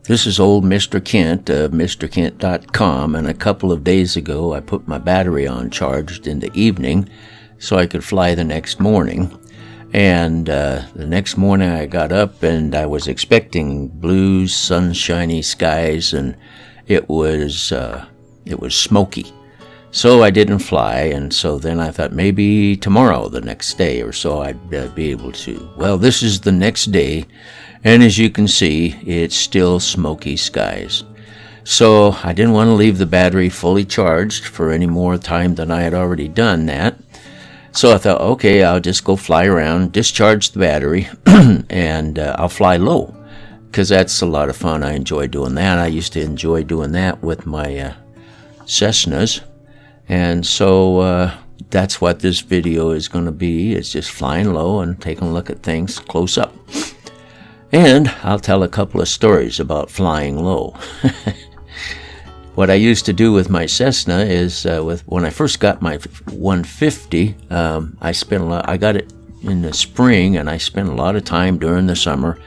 This is old Mr. Kent, MrKent.com, and a couple of days ago I put my battery on charged in the evening so I could fly the next morning. And the next morning I got up and I was expecting blue, sunshiny skies, and it was smoky. So I didn't fly, and so then I thought maybe tomorrow, the next day or so, I'd be able to. Well, this is the next day, and as you can see, it's still smoky skies. So I didn't want to leave the battery fully charged for any more time than I had already done that. So I thought, okay, I'll just go fly around, discharge the battery, and I'll fly low, because that's a lot of fun. I enjoy doing that. I used to enjoy doing that with my Cessnas. And so that's what this video is going to be. It's just flying low and taking a look at things close up. And I'll tell a couple of stories about flying low. What I used to do with my Cessna is, when I first got my 150, I got it in the spring, and I spent a lot of time during the summer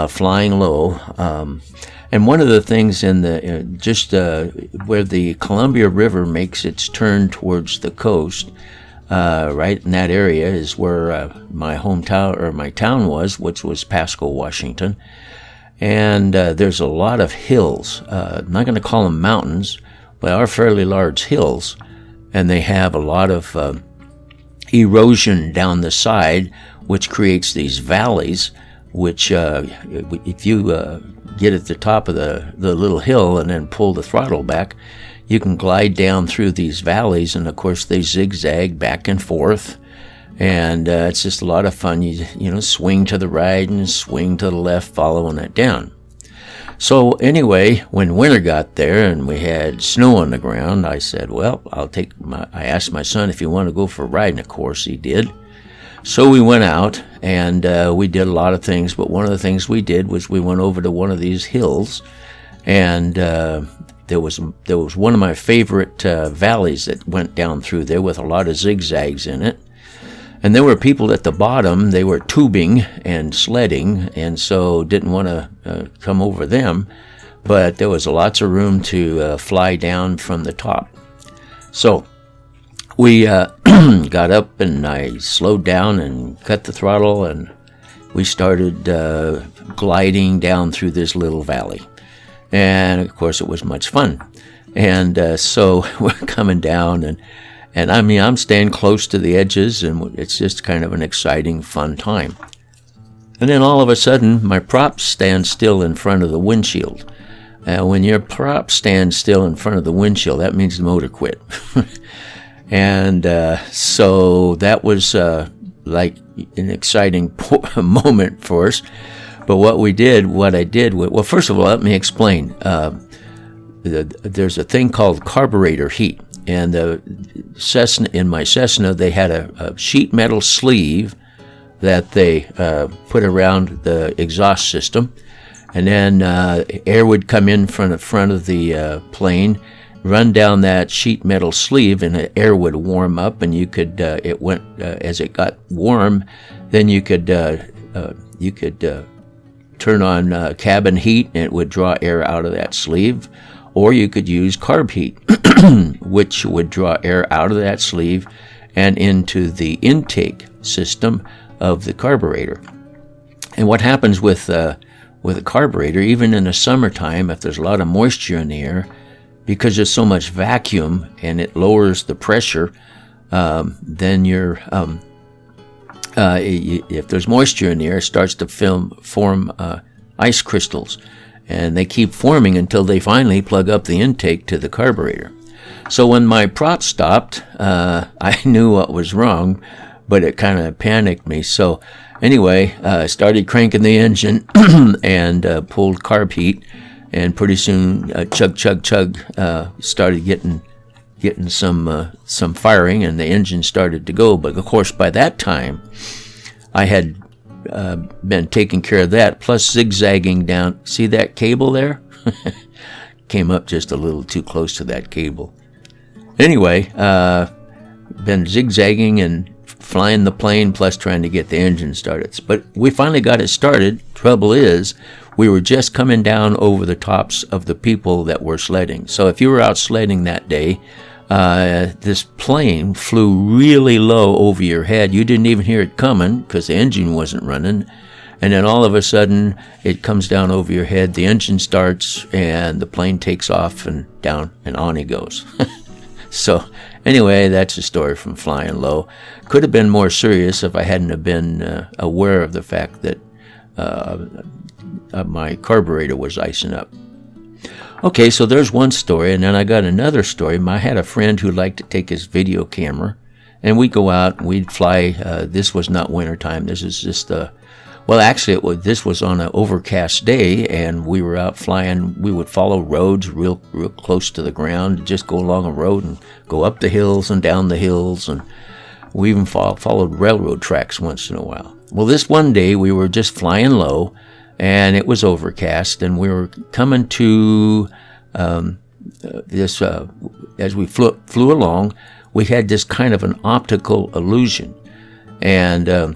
flying low. And one of the things in where the Columbia River makes its turn towards the coast, right in that area is where my hometown, or my town was, which was Pasco, Washington. And there's a lot of hills. I'm not going to call them mountains, but they are fairly large hills. And they have a lot of erosion down the side, which creates these valleys, which if you get at the top of the little hill and then pull the throttle back, you can glide down through these valleys, and of course they zigzag back and forth, and it's just a lot of fun. You know, swing to the right and swing to the left, following it down. So anyway, when winter got there and we had snow on the ground, I said, well, I asked my son if he wanted to go for a ride, and of course he did. So we went out, and we did a lot of things, but one of the things we did was we went over to one of these hills, and there was one of my favorite valleys that went down through there with a lot of zigzags in it. And there were people at the bottom. They were tubing and sledding, and so didn't want to come over them, but there was lots of room to fly down from the top. So we got up, and I slowed down and cut the throttle, and we started gliding down through this little valley. And of course it was much fun. And so we're coming down, and I mean, I'm staying close to the edges, and it's just kind of an exciting, fun time. And then all of a sudden, my prop stands still in front of the windshield. When your prop stands still in front of the windshield, that means the motor quit. And so that was like an exciting moment for us. But what I did, well, first of all, let me explain. There's a thing called carburetor heat. And in my Cessna, they had a sheet metal sleeve that they put around the exhaust system. And then air would come in from the front of the plane, run down that sheet metal sleeve, and the air would warm up, and you could as it got warm, then you could turn on cabin heat, and it would draw air out of that sleeve, or you could use carb heat, which would draw air out of that sleeve and into the intake system of the carburetor. And what happens with a carburetor, even in the summertime, if there's a lot of moisture in the air, because there's so much vacuum and it lowers the pressure, then if there's moisture in the air, it starts to form ice crystals, and they keep forming until they finally plug up the intake to the carburetor. So when my prop stopped, I knew what was wrong, but it kind of panicked me. So anyway, I started cranking the engine and pulled carb heat, and pretty soon chug started getting some firing, and the engine started to go. But of course, by that time, I had been taking care of that, plus zigzagging down. See that cable there? Came up just a little too close to that cable. Anyway, been zigzagging and flying the plane, plus trying to get the engine started. But we finally got it started, Trouble is, we were just coming down over the tops of the people that were sledding. So if you were out sledding that day, this plane flew really low over your head. You didn't even hear it coming because the engine wasn't running. And then all of a sudden, it comes down over your head, the engine starts, and the plane takes off and down, and on he goes. So anyway, that's a story from flying low. Could have been more serious if I hadn't have been aware of the fact that my carburetor was icing up. Okay, so there's one story, and then I got another story. I had a friend who liked to take his video camera, and we'd go out and we'd fly. This was not wintertime. This is just this was on an overcast day, and we were out flying. We would follow roads real close to the ground, just go along a road and go up the hills and down the hills, and we even followed railroad tracks once in a while. Well, this one day we were just flying low, and it was overcast, and we were coming to as we flew along, we had this kind of an optical illusion, and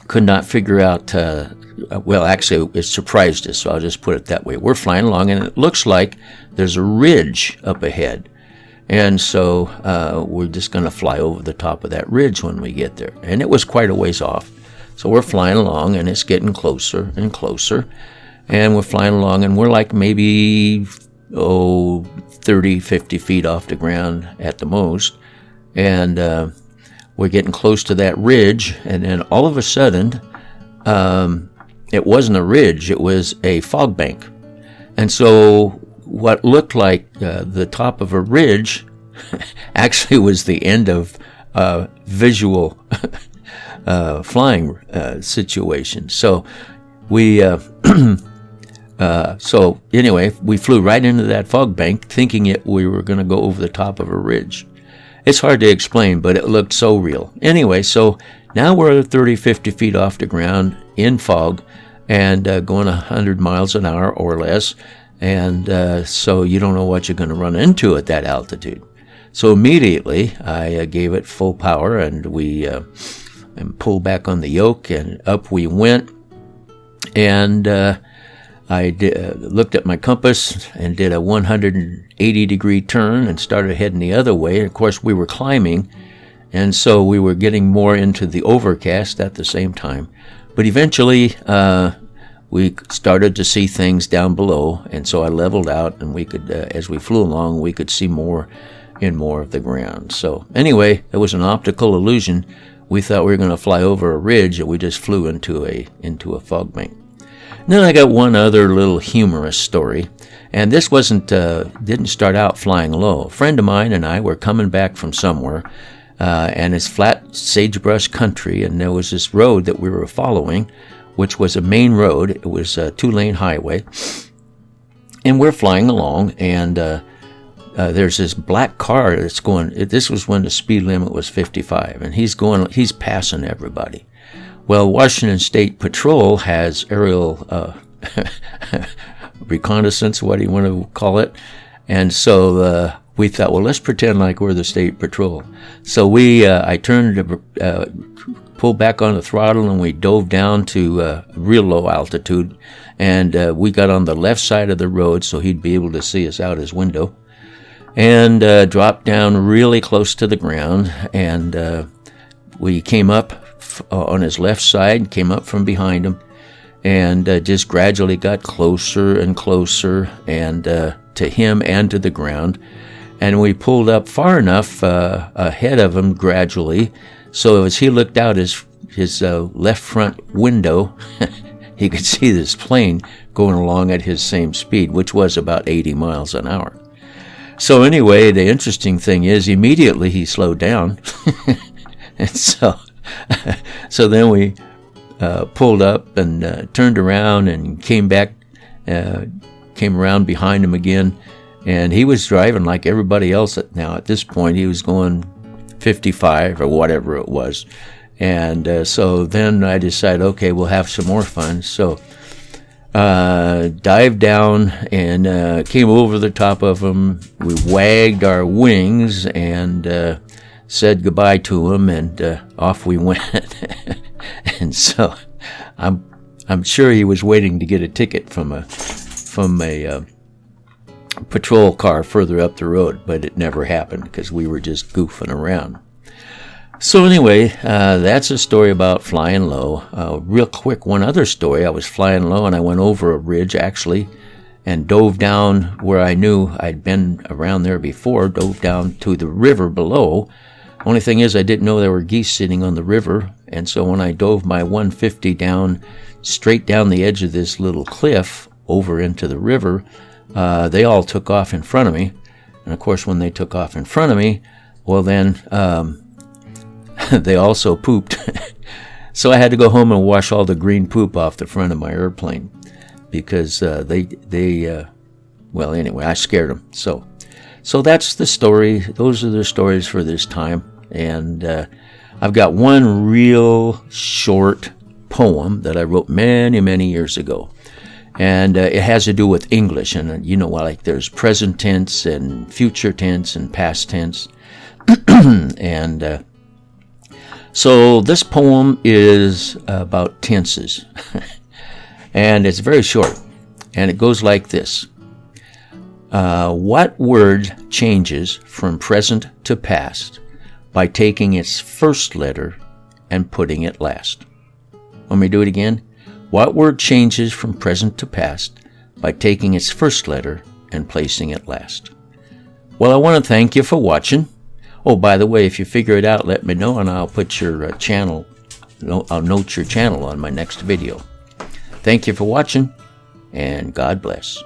could not figure out, actually it surprised us, so I'll just put it that way. We're flying along, and it looks like there's a ridge up ahead, and so we're just going to fly over the top of that ridge when we get there, and it was quite a ways off. So we're flying along, and it's getting closer and closer, and we're flying along, and we're like maybe 30, 50 feet off the ground at the most, and we're getting close to that ridge, and then all of a sudden, it wasn't a ridge, it was a fog bank. And so what looked like the top of a ridge actually was the end of visual flying situation. So we anyway, we flew right into that fog bank, thinking we were going to go over the top of a ridge. It's hard to explain, but it looked so real. Anyway, so now we're 30, 50 feet off the ground in fog, and going 100 miles an hour or less, and so you don't know what you're going to run into at that altitude. So immediately I gave it full power, and we pulled back on the yoke, and up we went, and I looked at my compass and did a 180-degree turn and started heading the other way. And of course, we were climbing, and so we were getting more into the overcast at the same time. But eventually, we started to see things down below, and so I leveled out, and we could, as we flew along, we could see more and more of the ground. So anyway, it was an optical illusion. We thought we were going to fly over a ridge, and we just flew into a fog bank. Then I got one other little humorous story, and this didn't start out flying low. A friend of mine and I were coming back from somewhere, and it's flat sagebrush country, and there was this road that we were following, which was a main road. It was a 2-lane highway, and we're flying along, and there's this black car that's going. This was when the speed limit was 55, and he's passing everybody. Well, Washington State Patrol has aerial reconnaissance, what do you want to call it? And so we thought, well, let's pretend like we're the State Patrol. So I turned to pull back on the throttle, and we dove down to real low altitude, and we got on the left side of the road so he'd be able to see us out his window, and dropped down really close to the ground, and we came up on his left side, came up from behind him, and just gradually got closer and closer, and to him and to the ground. And we pulled up far enough ahead of him gradually, so as he looked out his left front window, he could see this plane going along at his same speed, which was about 80 miles an hour. So anyway, the interesting thing is, immediately he slowed down, and so then we pulled up and turned around and came around behind him again, and he was driving like everybody else. Now at this point he was going 55 or whatever it was, and so then I decided, okay, we'll have some more fun. So dived down and came over the top of him. We wagged our wings and said goodbye to him, and off we went. And so I'm I'm sure he was waiting to get a ticket from a patrol car further up the road, but it never happened because we were just goofing around. So anyway, that's a story about flying low. Real quick, one other story. I was flying low and I went over a ridge actually and dove down where I knew I'd been around there before, dove down to the river below. Only thing is I didn't know there were geese sitting on the river, and so when I dove my 150 down, straight down the edge of this little cliff over into the river, they all took off in front of me. And of course when they took off in front of me, well then they also pooped. So I had to go home and wash all the green poop off the front of my airplane because well anyway, I scared them. So that's the story. Those are the stories for this time. And I've got one real short poem that I wrote many, many years ago. And it has to do with English. And you know, like there's present tense and future tense and past tense. And so this poem is about tenses. And it's very short. And it goes like this. What word changes from present to past by taking its first letter and putting it last? Let me do it again. What word changes from present to past by taking its first letter and placing it last? Well, I want to thank you for watching. Oh, by the way, if you figure it out, let me know, and I'll put your channel, I'll note your channel on my next video. Thank you for watching, and God bless.